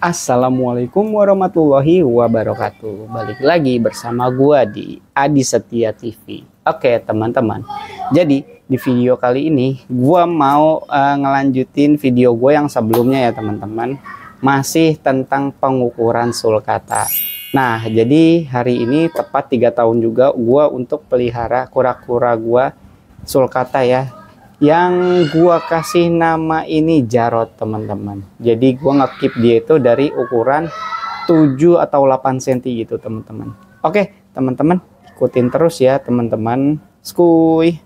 Assalamualaikum warahmatullahi wabarakatuh. Balik lagi bersama gua di Adi Setia TV. Oke teman-teman, jadi di video kali ini gua mau ngelanjutin video gue yang sebelumnya ya teman-teman. Masih tentang pengukuran sulcata. Nah jadi hari ini tepat 3 tahun juga gua untuk pelihara kura-kura gua sulcata ya, yang gua kasih nama ini Jarot teman-teman. Jadi gua ngekeep dia itu dari ukuran 7 atau 8 cm gitu teman-teman. Oke teman-teman, ikutin terus ya teman-teman. Skuy.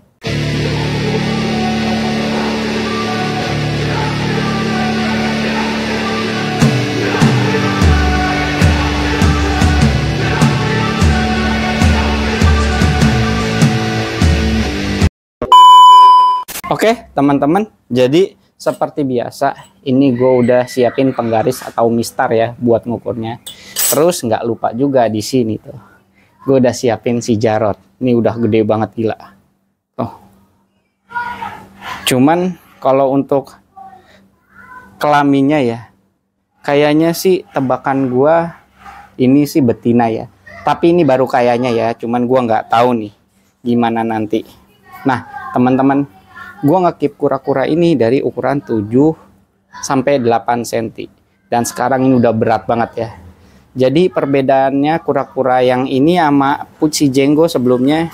Oke teman-teman, jadi seperti biasa ini gue udah siapin penggaris atau mistar ya buat ngukurnya. Terus nggak lupa juga di sini tuh, gue udah siapin si Jarot. Ini udah gede banget gila. Tuh. Cuman kalau untuk kelaminnya ya, kayaknya sih tebakan gue ini sih betina ya. Tapi ini baru kayaknya ya, cuman gue nggak tahu nih gimana nanti. Nah teman-teman, gue ngekeep kura-kura ini dari ukuran 7 sampai 8 cm. Dan sekarang ini udah berat banget ya. Jadi perbedaannya kura-kura yang ini sama si Jenggo sebelumnya.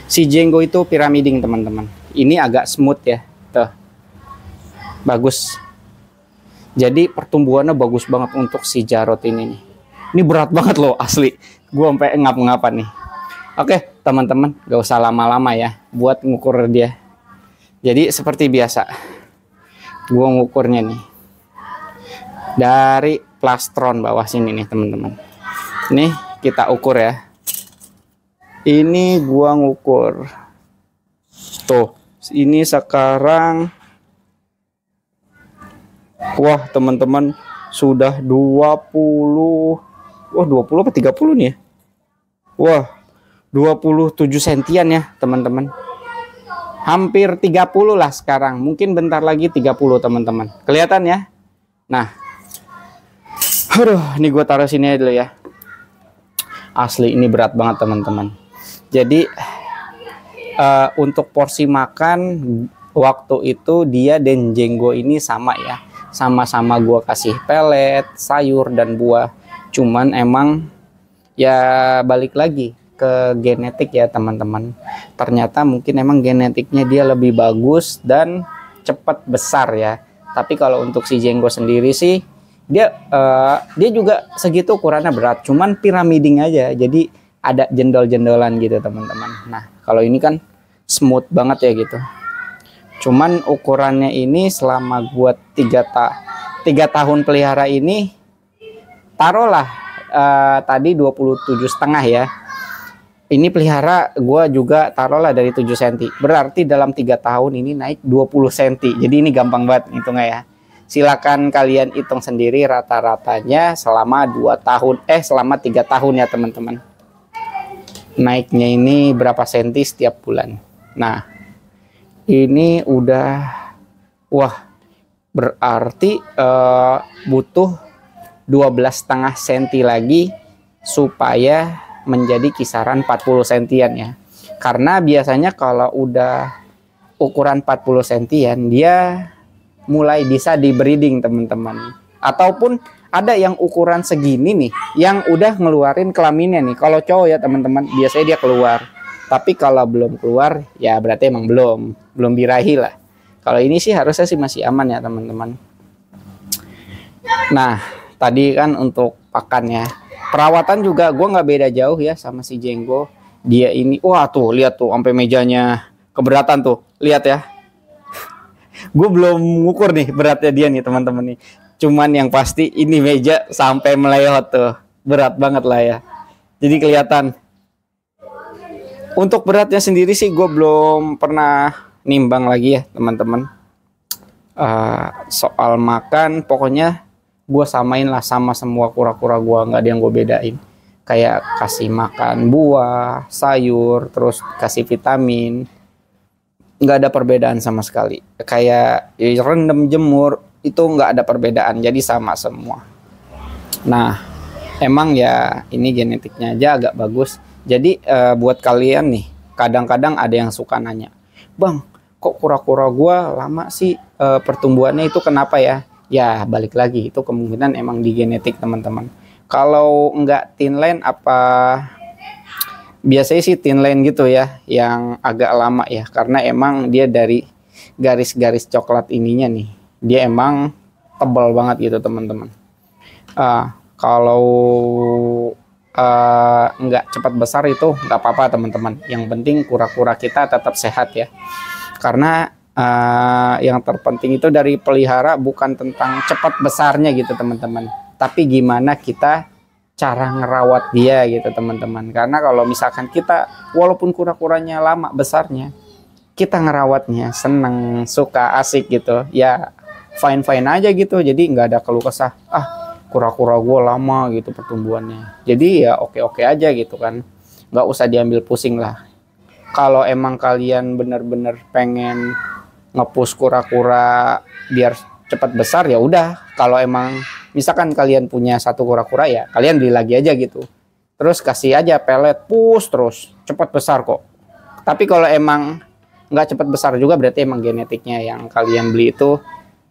Si Jenggo itu piramiding teman-teman. Ini agak smooth ya. Tuh. Bagus. Jadi pertumbuhannya bagus banget untuk si Jarot ini nih. Ini berat banget loh asli. Gue sampai ngap-ngapan nih. Oke teman-teman, gak usah lama-lama ya buat ngukur dia. Jadi seperti biasa, gue ngukurnya nih dari plastron bawah sini nih teman-teman. Nih kita ukur ya. Ini gue ngukur. Tuh, ini sekarang. Wah teman-teman, sudah 20. Wah 20 apa 30 nih ya. Wah 27 sentian ya teman-teman. Hampir 30 lah sekarang, mungkin bentar lagi 30 teman-teman. Kelihatan ya. Nah, aduh, ini gue taruh sini dulu ya. Asli ini berat banget teman-teman. Jadi untuk porsi makan waktu itu dia dan Jenggo ini sama ya, sama-sama gue kasih pelet, sayur dan buah. Cuman emang ya balik lagi ke genetik ya teman-teman. Ternyata mungkin emang genetiknya dia lebih bagus dan cepat besar ya. Tapi kalau untuk si Jenggo sendiri sih dia juga segitu ukurannya berat, cuman piramiding aja. Jadi ada jendol-jendolan gitu teman-teman. Nah kalau ini kan smooth banget ya gitu. Cuman ukurannya ini selama gua 3 tahun pelihara ini, taruhlah tadi 27,5 ya. Ini pelihara gue juga taruhlah dari 7 cm. Berarti dalam 3 tahun ini naik 20 cm. Jadi ini gampang banget hitungnya ya. Silakan kalian hitung sendiri rata-ratanya selama 3 tahun ya teman-teman. Naiknya ini berapa senti setiap bulan. Nah, ini udah berarti butuh 12,5 cm lagi supaya menjadi kisaran 40 sentian ya. Karena biasanya kalau udah ukuran 40 sentian dia mulai bisa di breeding teman-teman. Ataupun ada yang ukuran segini nih yang udah ngeluarin kelaminnya nih. Kalau cowok ya teman-teman biasanya dia keluar. Tapi kalau belum keluar ya berarti emang belum birahi lah. Kalau ini sih harusnya sih masih aman ya teman-teman. Nah tadi kan untuk pakannya. Perawatan juga gue nggak beda jauh ya sama si Jenggo. Dia ini, wah tuh lihat tuh sampai mejanya keberatan tuh, lihat ya. Gue belum ngukur nih beratnya dia nih teman-teman nih. Cuman yang pasti ini meja sampai melewat tuh, berat banget lah ya. Jadi kelihatan. Untuk beratnya sendiri sih gue belum pernah nimbang lagi ya teman-teman. Soal makan pokoknya gue samain lah sama semua kura-kura gue, nggak ada yang gue bedain. Kayak kasih makan buah, sayur, terus kasih vitamin, nggak ada perbedaan sama sekali. Kayak rendam, jemur, itu nggak ada perbedaan, jadi sama semua. Nah, emang ya ini genetiknya aja agak bagus. Jadi buat kalian nih, kadang-kadang ada yang suka nanya, "Bang, kok kura-kura gua lama sih pertumbuhannya, itu kenapa ya?" Ya, balik lagi, itu kemungkinan emang di genetik, teman-teman. Kalau enggak tinline apa biasanya sih tinline gitu ya, yang agak lama ya, karena emang dia dari garis-garis coklat ininya nih, dia emang tebal banget gitu, teman-teman. Kalau nggak cepat besar itu nggak apa-apa, teman-teman. Yang penting kura-kura kita tetap sehat ya. Karena yang terpenting itu dari pelihara bukan tentang cepat besarnya gitu, teman-teman, tapi gimana kita cara ngerawat dia gitu, teman-teman. Karena kalau misalkan kita walaupun kura-kuranya lama besarnya, kita ngerawatnya seneng, suka, asik gitu ya, fine-fine aja gitu. Jadi nggak ada keluh kesah, kura-kura gue lama gitu pertumbuhannya. Jadi ya oke-oke aja gitu kan, nggak usah diambil pusing lah. Kalau emang kalian bener-bener pengen ngepush kura-kura biar cepat besar, ya udah. Kalau emang misalkan kalian punya satu kura-kura, ya kalian beli lagi aja gitu, terus kasih aja pelet, push terus, cepat besar kok. Tapi kalau emang nggak cepat besar juga, berarti emang genetiknya yang kalian beli itu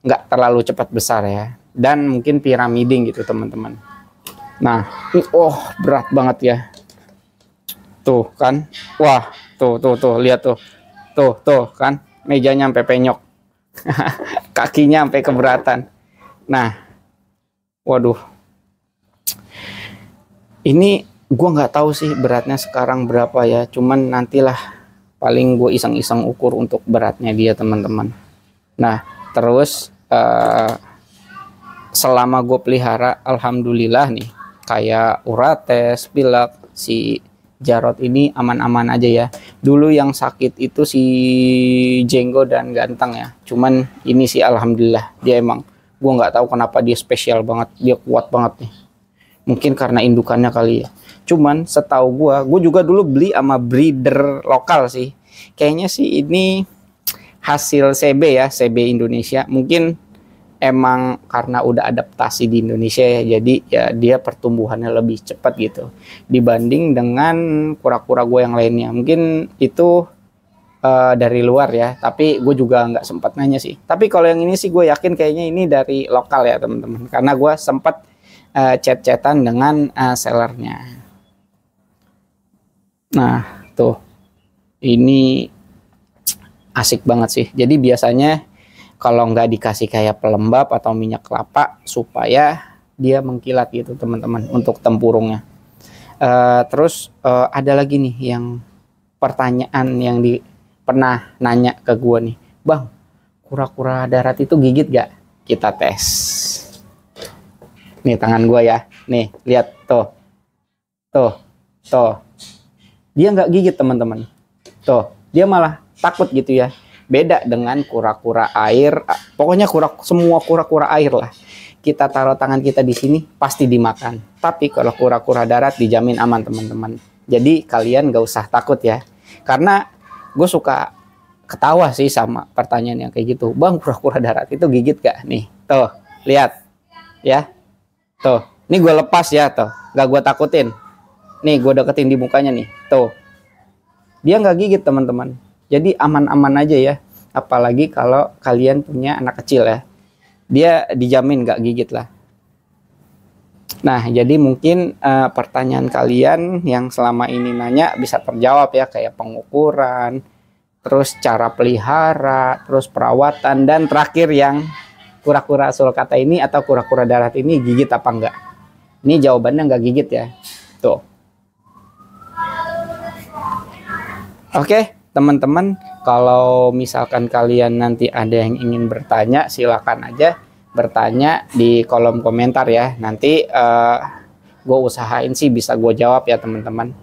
nggak terlalu cepat besar ya, dan mungkin piramiding gitu, teman-teman. Nah, berat banget ya, tuh kan. Wah, tuh lihat tuh kan, mejanya sampai penyok. Kakinya sampai keberatan. Nah, waduh, ini gua nggak tahu sih beratnya sekarang berapa ya, cuman nantilah paling gue iseng-iseng ukur untuk beratnya dia, teman-teman. Nah, terus selama gue pelihara, alhamdulillah nih, kayak urates, pilek, si Jarot ini aman-aman aja ya. Dulu yang sakit itu si Jenggo dan Ganteng ya, cuman ini sih alhamdulillah dia emang, gue nggak tahu kenapa dia spesial banget, dia kuat banget nih. Mungkin karena indukannya kali ya. Cuman setahu gue juga dulu beli sama breeder lokal sih. Kayaknya sih ini hasil CB ya, CB Indonesia. Mungkin emang karena udah adaptasi di Indonesia ya, jadi ya dia pertumbuhannya lebih cepat gitu dibanding dengan kura-kura gue yang lainnya. Mungkin itu dari luar ya, tapi gue juga nggak sempat nanya sih. Tapi kalau yang ini sih gue yakin kayaknya ini dari lokal ya, teman-teman, karena gue sempat chat-chatan dengan sellernya. Nah, tuh ini asik banget sih. Jadi biasanya kalau nggak dikasih kayak pelembab atau minyak kelapa supaya dia mengkilat gitu, teman-teman, untuk tempurungnya. Terus ada lagi nih yang pertanyaan yang pernah nanya ke gue nih, "Bang, kura-kura darat itu gigit gak?" Kita tes. Nih tangan gue ya, nih lihat tuh. Dia nggak gigit, teman-teman. Tuh, dia malah takut gitu ya. Beda dengan kura-kura air, pokoknya semua kura-kura air lah. Kita taruh tangan kita di sini pasti dimakan. Tapi kalau kura-kura darat dijamin aman, teman-teman. Jadi kalian gak usah takut ya. Karena gue suka ketawa sih sama pertanyaan yang kayak gitu. "Bang, kura-kura darat itu gigit gak?" Nih, tuh, lihat ya. Tuh, ini gue lepas ya, tuh. Gak gue takutin. Nih, gue deketin di mukanya nih. Tuh. Dia gak gigit, teman-teman. Jadi aman-aman aja ya, apalagi kalau kalian punya anak kecil ya, dia dijamin gak gigit lah. Nah, jadi mungkin pertanyaan kalian yang selama ini nanya bisa terjawab ya, kayak pengukuran, terus cara pelihara, terus perawatan, dan terakhir yang kura-kura sulcata ini atau kura-kura darat ini gigit apa enggak. Ini jawabannya nggak gigit ya, tuh. Oke. Teman-teman, kalau misalkan kalian nanti ada yang ingin bertanya, silakan aja bertanya di kolom komentar ya. Nanti gue usahain sih bisa gue jawab ya, teman-teman.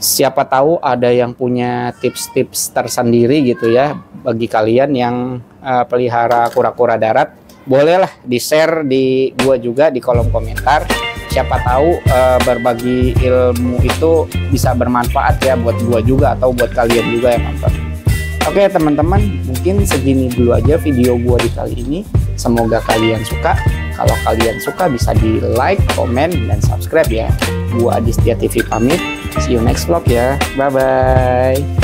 Siapa tahu ada yang punya tips-tips tersendiri gitu ya bagi kalian yang pelihara kura-kura darat. Bolehlah di-share di gue juga di kolom komentar. Siapa tahu berbagi ilmu itu bisa bermanfaat ya buat gua juga atau buat kalian juga yang nonton. Oke, teman-teman, mungkin segini dulu aja video gua di kali ini. Semoga kalian suka. Kalau kalian suka bisa di like, komen, dan subscribe ya. Gua Adi Setia TV pamit. See you next vlog ya. Bye-bye.